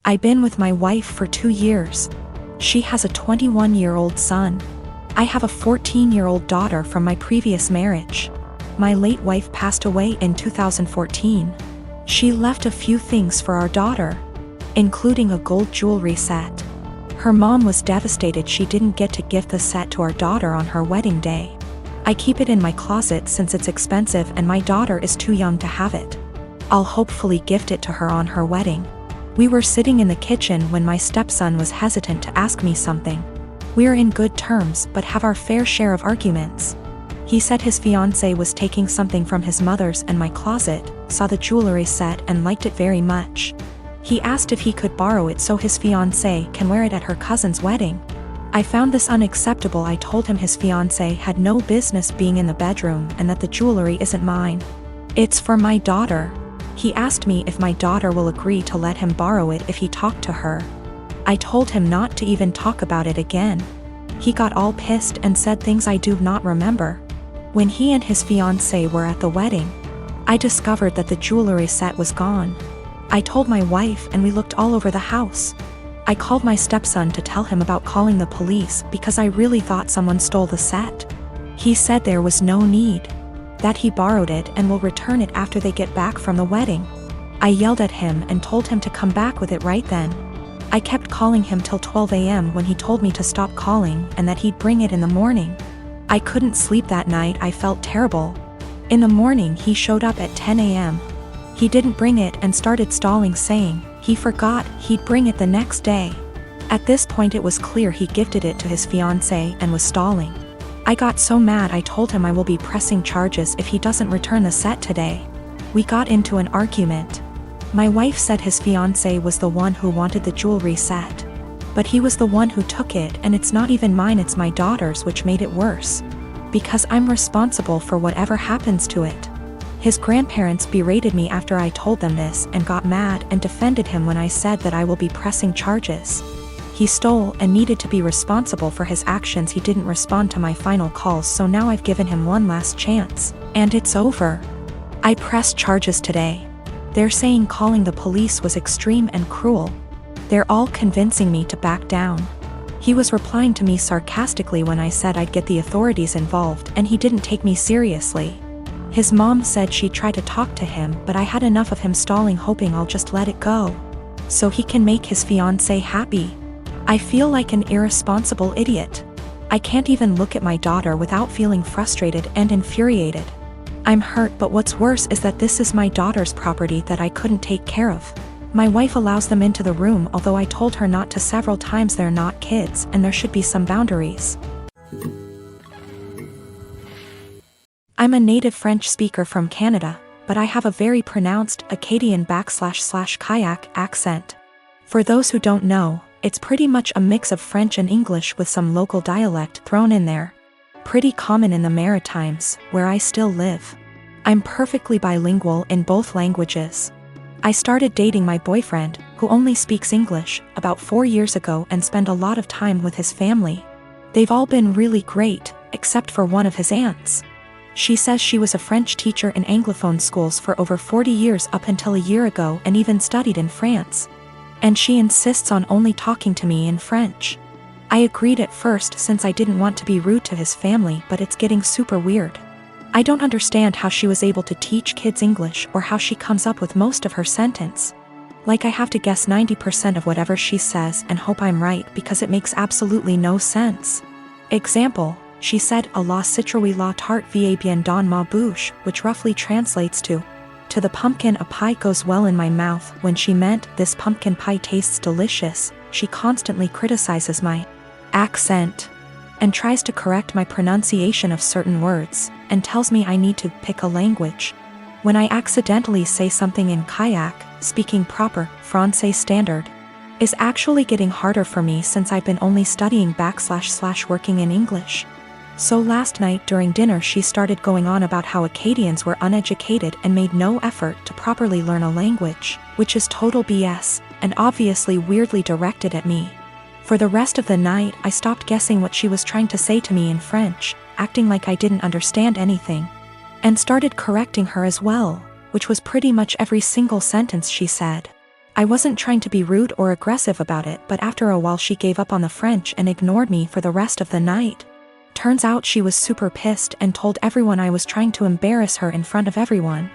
I've been with my wife for 2 years. She has a 21-year-old son. I have a 14-year-old daughter from my previous marriage. My late wife passed away in 2014. She left a few things for our daughter, including a gold jewelry set. Her mom was devastated she didn't get to gift the set to our daughter on her wedding day. I keep it in my closet since it's expensive and my daughter is too young to have it. I'll hopefully gift it to her on her wedding. We were sitting in the kitchen when my stepson was hesitant to ask me something. We're in good terms but have our fair share of arguments. He said his fiancée was taking something from his mother's and my closet, saw the jewelry set and liked it very much. He asked if he could borrow it so his fiancée can wear it at her cousin's wedding. I found this unacceptable. I told him his fiancée had no business being in the bedroom and that the jewelry isn't mine. It's for my daughter. He asked me if my daughter will agree to let him borrow it if he talked to her. I told him not to even talk about it again. He got all pissed and said things I do not remember. When he and his fiancée were at the wedding, I discovered that the jewelry set was gone. I told my wife and we looked all over the house. I called my stepson to tell him about calling the police because I really thought someone stole the set. He said there was no need, that he borrowed it and will return it after they get back from the wedding. I yelled at him and told him to come back with it right then. I kept calling him till 12 a.m. when he told me to stop calling and that he'd bring it in the morning. I couldn't sleep that night. I felt terrible. In the morning he showed up at 10 a.m. He didn't bring it and started stalling, saying he forgot he'd bring it the next day. At this point it was clear he gifted it to his fiancée and was stalling. I got so mad I told him I will be pressing charges if he doesn't return the set today. We got into an argument. My wife said his fiancée was the one who wanted the jewelry set. But he was the one who took it and it's not even mine, it's my daughter's, which made it worse. Because I'm responsible for whatever happens to it. His grandparents berated me after I told them this and got mad and defended him when I said that I will be pressing charges. He stole and needed to be responsible for his actions. He didn't respond to my final calls, so now I've given him one last chance, and it's over. I pressed charges today. They're saying calling the police was extreme and cruel. They're all convincing me to back down. He was replying to me sarcastically when I said I'd get the authorities involved, and he didn't take me seriously. His mom said she tried to talk to him, but I had enough of him stalling, hoping I'll just let it go, so he can make his fiancée happy. I feel like an irresponsible idiot. I can't even look at my daughter without feeling frustrated and infuriated. I'm hurt, but what's worse is that this is my daughter's property that I couldn't take care of. My wife allows them into the room, although I told her not to several times. They're not kids and there should be some boundaries. I'm a native French speaker from Canada, but I have a very pronounced Acadian//kayak accent. For those who don't know, it's pretty much a mix of French and English with some local dialect thrown in there. Pretty common in the Maritimes, where I still live. I'm perfectly bilingual in both languages. I started dating my boyfriend, who only speaks English, about 4 years ago and spent a lot of time with his family. They've all been really great, except for one of his aunts. She says she was a French teacher in Anglophone schools for over 40 years up until a year ago and even studied in France. And she insists on only talking to me in French. I agreed at first since I didn't want to be rude to his family, but it's getting super weird. I don't understand how she was able to teach kids English or how she comes up with most of her sentence. Like I have to guess 90% of whatever she says and hope I'm right because it makes absolutely no sense. Example, she said, "A la citrouille la tarte va bien dans ma bouche," which roughly translates to the pumpkin a pie goes well in my mouth, when she meant this pumpkin pie tastes delicious. She constantly criticizes my accent and tries to correct my pronunciation of certain words and tells me I need to pick a language. When I accidentally say something in kayak, speaking proper Francais standard is actually getting harder for me since I've been only studying / working in English. So last night during dinner she started going on about how Acadians were uneducated and made no effort to properly learn a language, which is total BS, and obviously weirdly directed at me. For the rest of the night I stopped guessing what she was trying to say to me in French, acting like I didn't understand anything, and started correcting her as well, which was pretty much every single sentence she said. I wasn't trying to be rude or aggressive about it, but after a while she gave up on the French and ignored me for the rest of the night. Turns out she was super pissed and told everyone I was trying to embarrass her in front of everyone.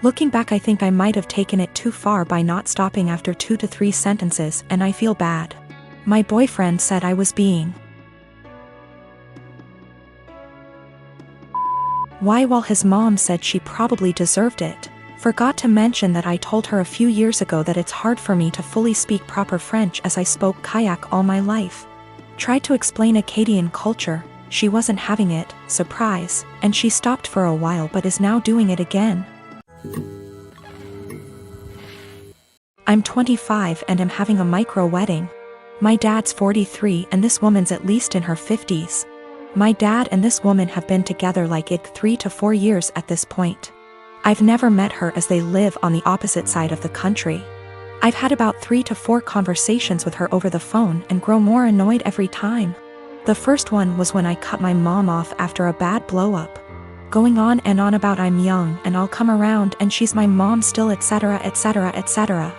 Looking back, I think I might have taken it too far by not stopping after 2 to 3 sentences, and I feel bad. My boyfriend said I was being why, while his mom said she probably deserved it. Forgot to mention that I told her a few years ago that it's hard for me to fully speak proper French as I spoke Kayak all my life. Tried to explain Acadian culture, she wasn't having it, surprise, and she stopped for a while but is now doing it again. I'm 25 and am having a micro wedding. My dad's 43 and this woman's at least in her 50s. My dad and this woman have been together like 3 to 4 years at this point. I've never met her as they live on the opposite side of the country. I've had about 3 to 4 conversations with her over the phone and grow more annoyed every time. The first one was when I cut my mom off after a bad blow-up. Going on and on about I'm young and I'll come around and she's my mom still, etc, etc, etc.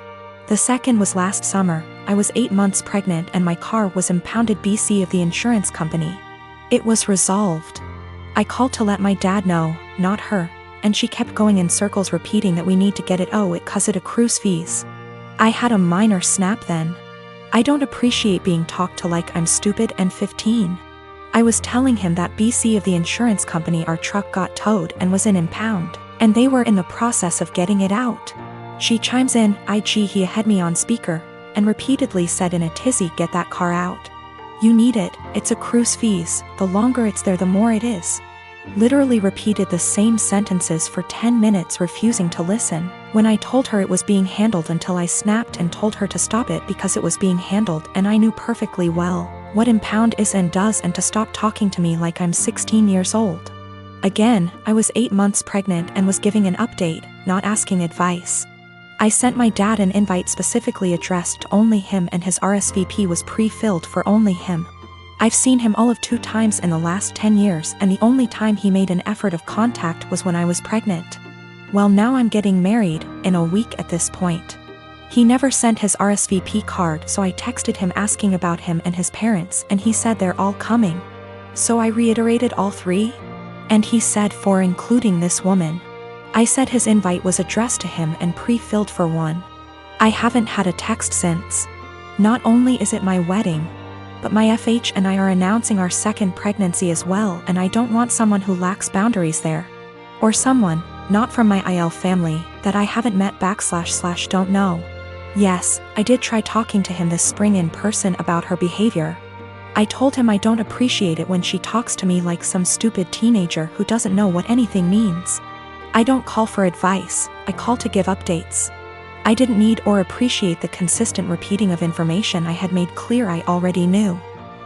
The second was last summer. I was 8 months pregnant and my car was impounded BC of the insurance company. It was resolved. I called to let my dad know, not her, and she kept going in circles repeating that we need to get it cause it accrues fees. I had a minor snap then. I don't appreciate being talked to like I'm stupid and 15. I was telling him that BC of the insurance company our truck got towed and was in impound, and they were in the process of getting it out. She chimes in, he had me on speaker, and repeatedly said in a tizzy, get that car out. You need it, it's accrues fees, the longer it's there the more it is. Literally repeated the same sentences for 10 minutes, refusing to listen, when I told her it was being handled until I snapped and told her to stop it because it was being handled and I knew perfectly well what impound is and does and to stop talking to me like I'm 16 years old. Again, I was 8 months pregnant and was giving an update, not asking advice. I sent my dad an invite specifically addressed to only him and his RSVP was pre-filled for only him. I've seen him all of 2 times in the last 10 years and the only time he made an effort of contact was when I was pregnant. Well, now I'm getting married, in a week at this point. He never sent his RSVP card, so I texted him asking about him and his parents and he said they're all coming. So I reiterated all 3? And he said 4 including this woman. I said his invite was addressed to him and pre-filled for 1. I haven't had a text since. Not only is it my wedding, but my FH and I are announcing our 2nd pregnancy as well, and I don't want someone who lacks boundaries there. Or someone, not from my IL family, that I haven't met / don't know. Yes, I did try talking to him this spring in person about her behavior. I told him I don't appreciate it when she talks to me like some stupid teenager who doesn't know what anything means. I don't call for advice, I call to give updates. I didn't need or appreciate the consistent repeating of information I had made clear I already knew.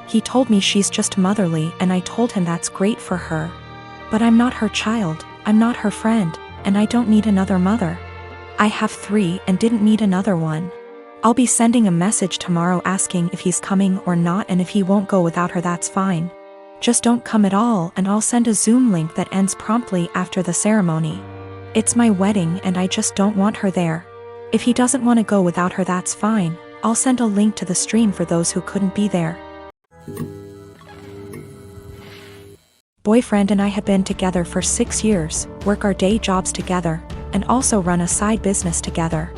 He told me she's just motherly and I told him that's great for her. But I'm not her child, I'm not her friend, and I don't need another mother. I have 3 and didn't need another one. I'll be sending a message tomorrow asking if he's coming or not, and if he won't go without her that's fine. Just don't come at all and I'll send a Zoom link that ends promptly after the ceremony. It's my wedding and I just don't want her there. If he doesn't want to go without her that's fine, I'll send a link to the stream for those who couldn't be there. Boyfriend and I have been together for 6 years, work our day jobs together, and also run a side business together.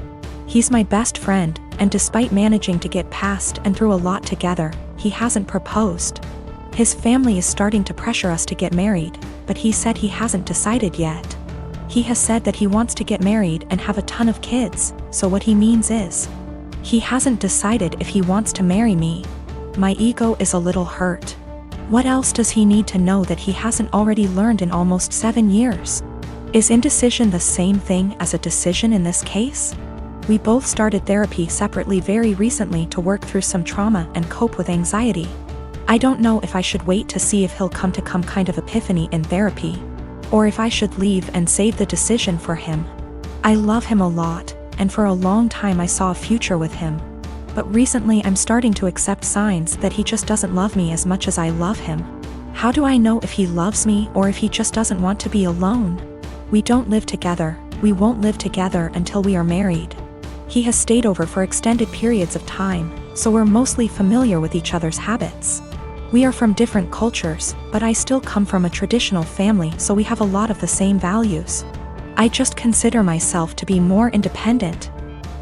He's my best friend, and despite managing to get past and through a lot together, he hasn't proposed. His family is starting to pressure us to get married, but he said he hasn't decided yet. He has said that he wants to get married and have a ton of kids, so what he means is, he hasn't decided if he wants to marry me. My ego is a little hurt. What else does he need to know that he hasn't already learned in almost 7 years? Is indecision the same thing as a decision in this case? We both started therapy separately very recently to work through some trauma and cope with anxiety. I don't know if I should wait to see if he'll come to kind of epiphany in therapy, or if I should leave and save the decision for him. I love him a lot, and for a long time I saw a future with him. But recently I'm starting to accept signs that he just doesn't love me as much as I love him. How do I know if he loves me or if he just doesn't want to be alone? We don't live together, we won't live together until we are married. He has stayed over for extended periods of time, so we're mostly familiar with each other's habits. We are from different cultures, but I still come from a traditional family, so we have a lot of the same values. I just consider myself to be more independent.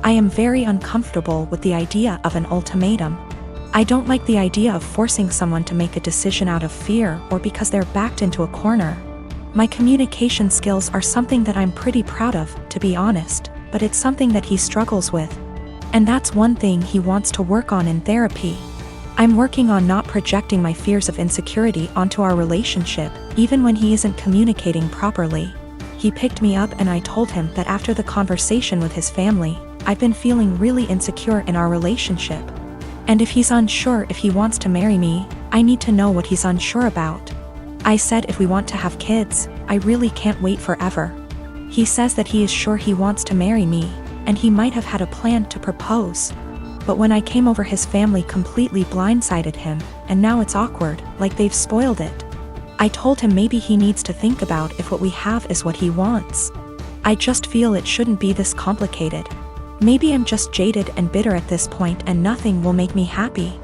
I am very uncomfortable with the idea of an ultimatum. I don't like the idea of forcing someone to make a decision out of fear or because they're backed into a corner. My communication skills are something that I'm pretty proud of, to be honest, but it's something that he struggles with. And that's one thing he wants to work on in therapy. I'm working on not projecting my fears of insecurity onto our relationship, even when he isn't communicating properly. He picked me up and I told him that after the conversation with his family, I've been feeling really insecure in our relationship. And if he's unsure if he wants to marry me, I need to know what he's unsure about. I said if we want to have kids, I really can't wait forever. He says that he is sure he wants to marry me, and he might have had a plan to propose. But when I came over, his family completely blindsided him, and now it's awkward, like they've spoiled it. I told him maybe he needs to think about if what we have is what he wants. I just feel it shouldn't be this complicated. Maybe I'm just jaded and bitter at this point and nothing will make me happy.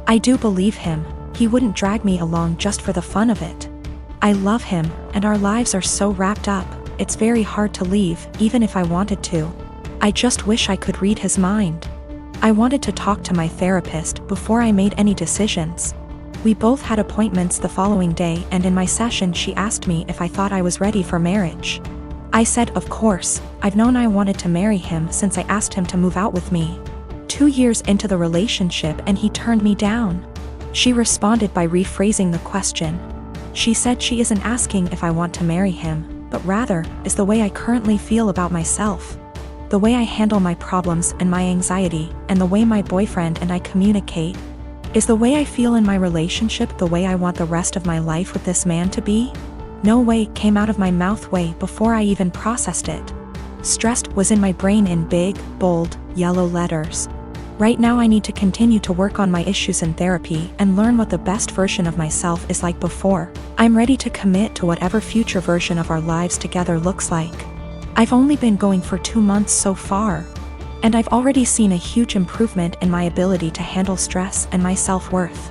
I do believe him. He wouldn't drag me along just for the fun of it. I love him, and our lives are so wrapped up, it's very hard to leave, even if I wanted to. I just wish I could read his mind. I wanted to talk to my therapist before I made any decisions. We both had appointments the following day, and in my session she asked me if I thought I was ready for marriage. I said of course. I've known I wanted to marry him since I asked him to move out with me. 2 years into the relationship and he turned me down. She responded by rephrasing the question. She said she isn't asking if I want to marry him, but rather, is the way I currently feel about myself. The way I handle my problems and my anxiety, and the way my boyfriend and I communicate. Is the way I feel in my relationship the way I want the rest of my life with this man to be? No way came out of my mouth way before I even processed it. Stressed was in my brain in big, bold, yellow letters. Right now I need to continue to work on my issues in therapy and learn what the best version of myself is like before I'm ready to commit to whatever future version of our lives together looks like. I've only been going for 2 months so far, and I've already seen a huge improvement in my ability to handle stress and my self-worth.